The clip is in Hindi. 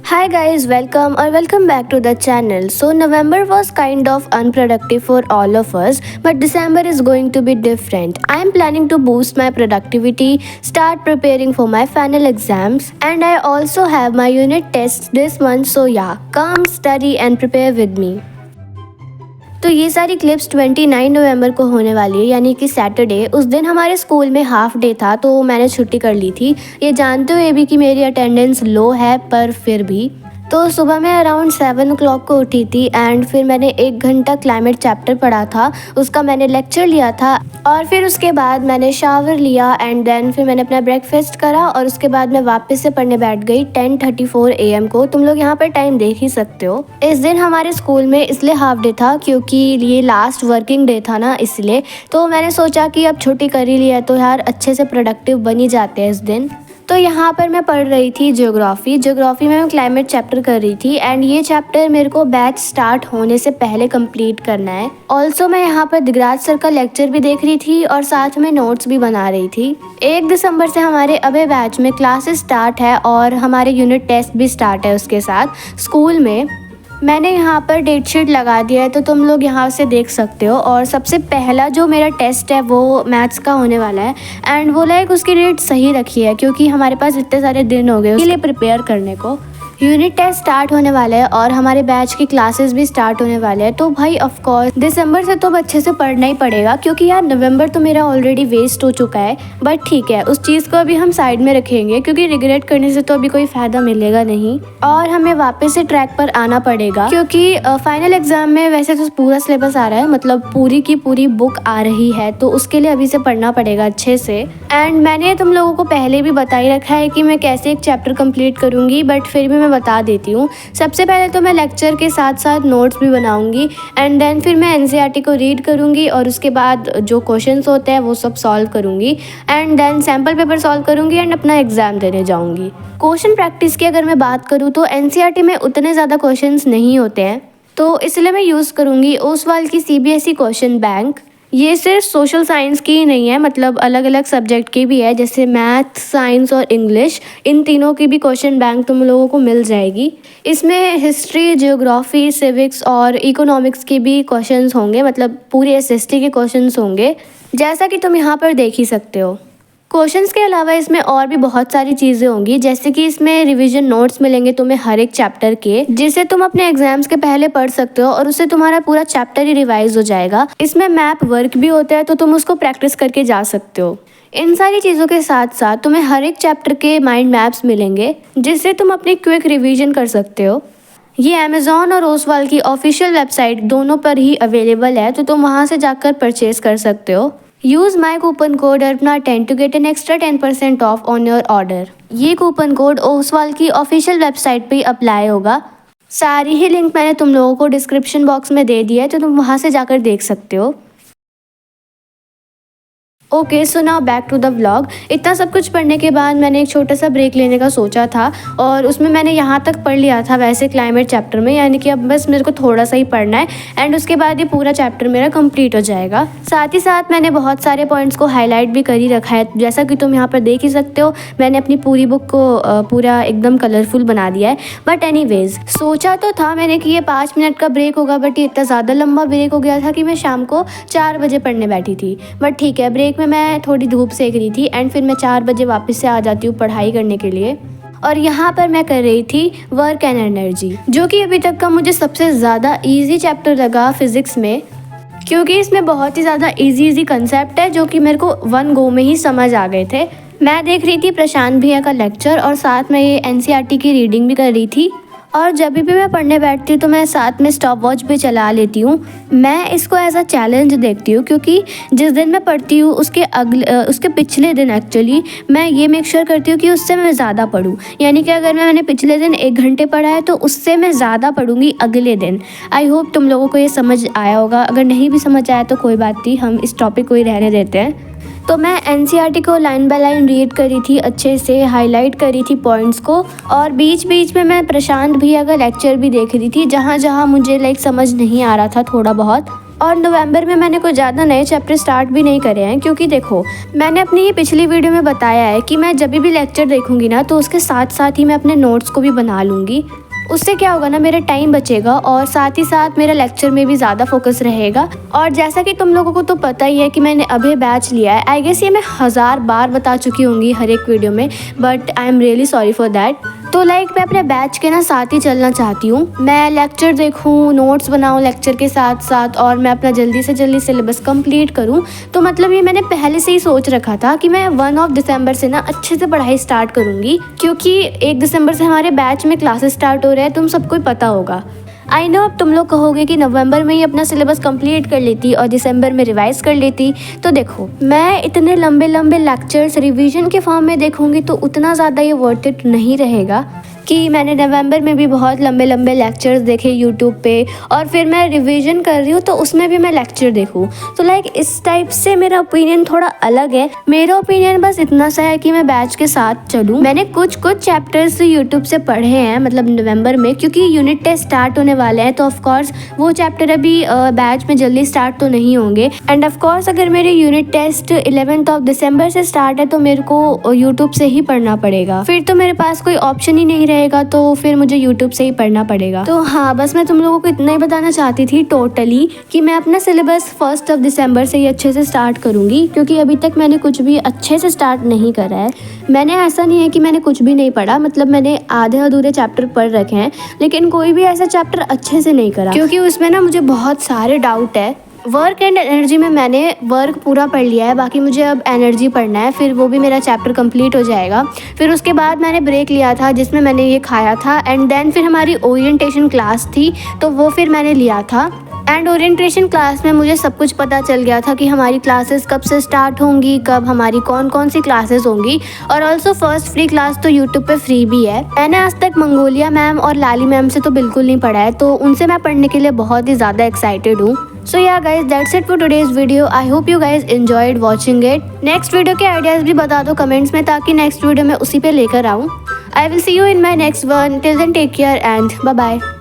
Hi guys, welcome back to the channel. So November was kind of unproductive for all of us, but December is going to be different. I am planning to boost my productivity, start preparing for my final exams, and I also have my unit tests this month, so yeah, come study and prepare with me. तो ये सारी क्लिप्स 29 नवंबर को होने वाली है, यानी कि सैटरडे। उस दिन हमारे स्कूल में हाफ डे था तो मैंने छुट्टी कर ली थी, ये जानते हुए भी कि मेरी अटेंडेंस लो है, पर फिर भी। तो सुबह मैं अराउंड 7 o'clock को उठी थी एंड फिर मैंने 1 घंटा क्लाइमेट चैप्टर पढ़ा था, उसका मैंने लेक्चर लिया था और फिर उसके बाद मैंने शावर लिया एंड देन फिर मैंने अपना ब्रेकफास्ट करा और उसके बाद मैं वापस से पढ़ने बैठ गई 10:34 AM को। तुम लोग यहाँ पर टाइम देख ही सकते हो। इस दिन हमारे स्कूल में इसलिए हाफ डे था क्योंकि ये लास्ट वर्किंग डे था ना, इसलिए। तो मैंने सोचा कि अब छुट्टी कर ही लिया तो यार अच्छे से प्रोडक्टिव बन ही जाते हैं इस दिन। तो यहाँ पर मैं पढ़ रही थी ज्योग्राफी में मैं क्लाइमेट चैप्टर कर रही थी एंड ये चैप्टर मेरे को बैच स्टार्ट होने से पहले कंप्लीट करना है। ऑल्सो मैं यहाँ पर दिगराज सर का लेक्चर भी देख रही थी और साथ में नोट्स भी बना रही थी। 1 दिसंबर से हमारे अबे बैच में क्लासेस स्टार्ट है और हमारे यूनिट टेस्ट भी स्टार्ट है उसके साथ स्कूल में। मैंने यहाँ पर डेट शीट लगा दिया है तो तुम लोग यहाँ से देख सकते हो। और सबसे पहला जो मेरा टेस्ट है वो मैथ्स का होने वाला है एंड वो लाइक उसकी डेट सही रखी है क्योंकि हमारे पास इतने सारे दिन हो गए उसके लिए प्रिपेयर करने को। यूनिट टेस्ट स्टार्ट होने वाले हैं और हमारे बैच की क्लासेस भी स्टार्ट होने वाले हैं। तो भाई ऑफ कोर्स दिसंबर से तो अच्छे से पढ़ना ही पड़ेगा क्योंकि यार नवंबर तो मेरा ऑलरेडी वेस्ट हो चुका है। बट ठीक है, उस चीज़ को अभी हम साइड में रखेंगे क्योंकि रिग्रेट करने से तो अभी कोई फ़ायदा मिलेगा नहीं और हमें वापस से ट्रैक पर आना पड़ेगा क्योंकि फाइनल एग्जाम में वैसे तो पूरा सिलेबस आ रहा है, मतलब पूरी की पूरी बुक आ रही है, तो उसके लिए अभी से पढ़ना पड़ेगा अच्छे से। एंड मैंने तुम लोगों को पहले भी बता ही रखा है कि मैं कैसे एक चैप्टर कंप्लीट करूँगी, बट फिर भी मैं बता देती हूँ। सबसे पहले तो मैं लेक्चर के साथ साथ नोट्स भी बनाऊंगी एंड देन फिर मैं एनसीईआरटी को रीड करूंगी और उसके बाद जो क्वेश्चंस होते हैं वो सब सॉल्व करूंगी and then sample paper solve करूंगी एंड अपना एग्जाम देने जाऊंगी। क्वेश्चन प्रैक्टिस की अगर मैं बात करूँ तो एनसीईआरटी में उतने ज़्यादा क्वेश्चंस नहीं होते हैं, तो इसलिए मैं यूज़ करूँगी ओसवाल की सीबीएसई क्वेश्चन बैंक। ये सिर्फ सोशल साइंस की ही नहीं है, मतलब अलग अलग सब्जेक्ट की भी है, जैसे मैथ, साइंस और इंग्लिश, इन तीनों की भी क्वेश्चन बैंक तुम लोगों को मिल जाएगी। इसमें हिस्ट्री, ज्योग्राफी, सिविक्स और इकोनॉमिक्स के भी क्वेश्चंस होंगे, मतलब पूरे एसएसटी के क्वेश्चंस होंगे, जैसा कि तुम यहाँ पर देख ही सकते हो। क्वेश्चंस के अलावा इसमें और भी बहुत सारी चीज़ें होंगी, जैसे कि इसमें रिवीजन नोट्स मिलेंगे तुम्हें हर एक चैप्टर के, जिसे तुम अपने एग्जाम्स के पहले पढ़ सकते हो और उससे तुम्हारा पूरा चैप्टर ही रिवाइज हो जाएगा। इसमें मैप वर्क भी होता है तो तुम उसको प्रैक्टिस करके जा सकते हो। इन सारी चीज़ों के साथ साथ तुम्हें हर एक चैप्टर के माइंड मैप्स मिलेंगे जिससे तुम अपनी क्विक रिवीजन कर सकते हो। ये अमेज़ॉन और ओसवाल की ऑफिशियल वेबसाइट दोनों पर ही अवेलेबल है, तो तुम वहाँ से जाकर परचेज कर सकते हो। यूज़ माई कूपन कोड अर्पना10 to get an extra 10% off on your order. ये कूपन कोड ओसवाल की ऑफिशियल वेबसाइट पे अप्लाई होगा। सारी ही लिंक मैंने तुम लोगों को डिस्क्रिप्शन बॉक्स में दे दिया है, तो तुम वहाँ से जाकर देख सकते हो। Okay, so now back to the vlog. इतना सब कुछ पढ़ने के बाद मैंने एक छोटा सा ब्रेक लेने का सोचा था और उसमें मैंने यहाँ तक पढ़ लिया था वैसे क्लाइमेट चैप्टर में, यानी कि अब बस मेरे को थोड़ा सा ही पढ़ना है एंड उसके बाद ये पूरा चैप्टर मेरा कंप्लीट हो जाएगा। साथ ही साथ मैंने बहुत सारे पॉइंट्स को हाईलाइट भी कर ही रखा है, जैसा कि तुम यहाँ पर देख ही सकते हो। मैंने अपनी पूरी बुक को पूरा एकदम कलरफुल बना दिया है। बट एनीवेज, सोचा तो था मैंने कि ये 5 मिनट का ब्रेक होगा, बट ये इतना ज़्यादा लंबा ब्रेक हो गया था कि मैं शाम को 4 बजे पढ़ने बैठी थी। बट ठीक है, ब्रेक में मैं थोड़ी धूप सेक रही थी एंड फिर मैं 4 बजे वापस से आ जाती हूँ पढ़ाई करने के लिए। और यहाँ पर मैं कर रही थी वर्क एंड एनर्जी, जो कि अभी तक का मुझे सबसे ज़्यादा इजी चैप्टर लगा फिज़िक्स में, क्योंकि इसमें बहुत ही ज़्यादा इजी कंसेप्ट है जो कि मेरे को 1 गो में ही समझ आ गए थे। मैं देख रही थी प्रशांत भैया का लेक्चर और साथ में ये एनसीईआरटी की रीडिंग भी कर रही थी। और जब भी मैं पढ़ने बैठती हूँ तो मैं साथ में स्टॉप वॉच भी चला लेती हूँ। मैं इसको एज अ चैलेंज देखती हूँ क्योंकि जिस दिन मैं पढ़ती हूँ उसके पिछले दिन एक्चुअली मैं ये मेक श्योर करती हूँ कि उससे मैं ज़्यादा पढूँ, यानी कि अगर मैंने पिछले दिन 1 घंटे पढ़ा है तो उससे मैं ज़्यादा पढ़ूँगी अगले दिन। आई होप तुम लोगों को ये समझ आया होगा। अगर नहीं भी समझ आया तो कोई बात नहीं, हम इस टॉपिक को ही रहने देते हैं। तो मैं एनसीईआरटी को लाइन बाय लाइन रीड करी थी, अच्छे से हाईलाइट करी थी पॉइंट्स को, और बीच बीच में मैं प्रशांत भैया का लेक्चर भी देख रही थी जहाँ जहाँ मुझे समझ नहीं आ रहा था थोड़ा बहुत। और नवंबर में मैंने कोई ज़्यादा नए चैप्टर स्टार्ट भी नहीं करे हैं, क्योंकि देखो मैंने अपनी ये पिछली वीडियो में बताया है कि मैं जब भी लेक्चर देखूंगी ना तो उसके साथ साथ ही मैं अपने नोट्स को भी बना लूँगी। उससे क्या होगा ना, मेरा टाइम बचेगा और साथ ही साथ मेरा लेक्चर में भी ज़्यादा फोकस रहेगा। और जैसा कि तुम लोगों को तो पता ही है कि मैंने अभी बैच लिया है। आई गेस ये मैं 1000 बार बता चुकी होंगी हर एक वीडियो में, but I am really sorry for that. तो लाइक मैं अपने बैच के ना साथ ही चलना चाहती हूँ। मैं लेक्चर देखूँ, नोट्स बनाऊँ लेक्चर के साथ साथ, और मैं अपना जल्दी से जल्दी सिलेबस कंप्लीट करूँ। तो मतलब ये मैंने पहले से ही सोच रखा था कि मैं 1 दिसंबर से ना अच्छे से पढ़ाई स्टार्ट करूँगी, क्योंकि 1 दिसंबर से हमारे बैच में क्लासेस स्टार्ट हो रहे हैं, तुम सबको ही पता होगा। आई नो अब तुम लोग कहोगे कि नवंबर में ही अपना सिलेबस कंप्लीट कर लेती और दिसंबर में रिवाइज कर लेती। तो देखो मैं इतने लंबे लंबे लेक्चर्स रिवीजन के फॉर्म में देखूंगी तो उतना ज़्यादा ये वर्थ इट नहीं रहेगा कि मैंने नवंबर में भी बहुत लंबे लंबे लेक्चर्स देखे यूट्यूब पे और फिर मैं रिवीजन कर रही हूँ तो उसमें भी मैं लेक्चर देखूँ। तो लाइक इस टाइप से मेरा ओपिनियन थोड़ा अलग है। मेरा ओपिनियन बस इतना सा है कि मैं बैच के साथ चलूँ। मैंने कुछ चैप्टर्स यूट्यूब से पढ़े हैं मतलब नवंबर में, क्योंकि यूनिट टेस्ट स्टार्ट होने वाले हैं तो ऑफकोर्स वो चैप्टर अभी बैच में जल्दी स्टार्ट तो नहीं होंगे। एंड ऑफकोर्स अगर मेरे यूनिट टेस्ट 11 दिसंबर से स्टार्ट है तो मेरे को यूट्यूब से ही पढ़ना पड़ेगा, फिर तो मेरे पास कोई ऑप्शन ही नहीं रहेगा, तो फिर मुझे यूट्यूब से ही पढ़ना पड़ेगा। तो हाँ, बस मैं तुम लोगों को इतना ही बताना चाहती थी टोटली कि मैं अपना सिलेबस 1 दिसंबर से ही अच्छे से स्टार्ट करूंगी, क्योंकि अभी तक मैंने कुछ भी अच्छे से स्टार्ट नहीं करा है। मैंने ऐसा नहीं है कि मैंने कुछ भी नहीं पढ़ा, मतलब मैंने आधे अधूरे चैप्टर पढ़ रखे हैं, लेकिन कोई भी ऐसा चैप्टर अच्छे से नहीं करा, क्योंकि उसमें ना मुझे बहुत सारे डाउट है। वर्क एंड एनर्जी में मैंने वर्क पूरा पढ़ लिया है, बाकी मुझे अब एनर्जी पढ़ना है, फिर वो भी मेरा चैप्टर कंप्लीट हो जाएगा। फिर उसके बाद मैंने ब्रेक लिया था जिसमें मैंने ये खाया था, एंड देन फिर हमारी ओरिएंटेशन क्लास थी तो वो फिर मैंने लिया था। एंड ओरिएंटेशन क्लास में मुझे सब कुछ पता चल गया था कि हमारी क्लासेस कब से स्टार्ट होंगी, कब हमारी कौन कौन सी क्लासेस होंगी, और ऑल्सो फर्स्ट फ्री क्लास तो यूट्यूब पे फ्री भी है। मैंने आज तक मंगोलिया मैम और लाली मैम से तो बिल्कुल नहीं पढ़ा है, तो उनसे मैं पढ़ने के लिए बहुत ही ज़्यादा एक्साइटेड हूँ। So yeah guys, that's it for today's video. I hope you guys enjoyed watching it. Next video के आइडियाज़ भी बता दो कमेंट्स में, ताकि नेक्स्ट वीडियो में उसी पे लेकर आऊँ। I will see you in my next one. Till then take care and bye bye.